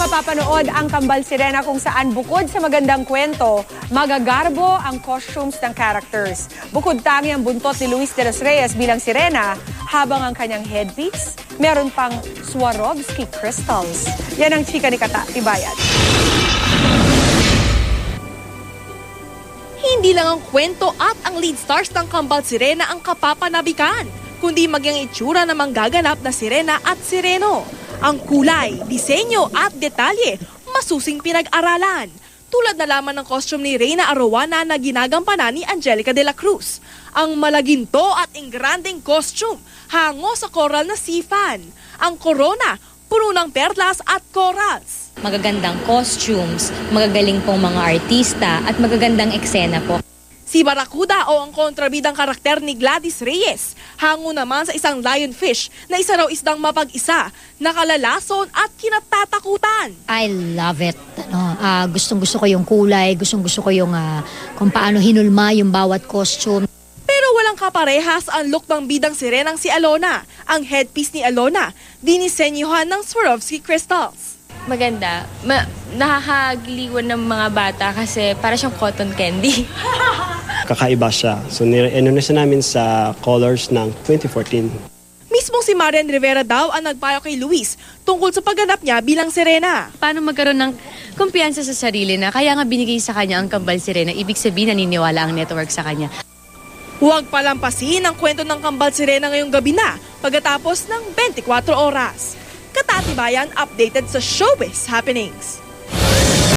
mapapanood ang Kambal Sirena kung saan bukod sa magandang kwento, magagarbo ang costumes ng characters. Bukod tangi ang buntot ni Luis de los Reyes bilang Sirena, habang ang kanyang headpiece, meron pang Swarovski crystals. Yan ang chika ni Kata Tibayan. Hindi lang ang kwento at ang lead stars ng Kambal Sirena ang kapapanabikan, kundi maging itsura ng manggaganap na Sirena at Sireno. Ang kulay, disenyo at detalye, masusing pinag-aralan. Tulad na lamang ng costume ni Reyna Arowana na ginagampanan ni Angelica de la Cruz. Ang malaginto at ingranding costume, hango sa coral na sifan. Ang corona, puno ng perlas at corals. Magagandang costumes, magagaling pong mga artista at magagandang eksena po. Si Barracuda o ang kontrabidang karakter ni Gladys Reyes, hango naman sa isang lionfish na isa raw isdang mapag-isa, nakalalason at kinatatakutan. I love it. Gustong-gusto ko yung kulay, gustong-gusto ko yung kung paano hinulma yung bawat costume. Pero walang kaparehas ang look ng bidang sirenang si Alona. Ang headpiece ni Alona, dinisenyohan ng Swarovski crystals. Maganda. Nakakagiliwan ng mga bata kasi para siyang cotton candy. Kakaiba siya. So, nirenosa namin sa colors ng 2014. Mismong si Marian Rivera daw ang nagpayo kay Luis tungkol sa pagganap niya bilang Sirena. Paano magkaroon ng kumpiyansa sa sarili na kaya nga binigay sa kanya ang Kambal Sirena, ibig sabihin naniniwala ang network sa kanya. Huwag palampasin ang kwento ng Kambal Sirena ngayong gabi na pagkatapos ng 24 oras. Kata Tibayan, updated sa showbiz happenings.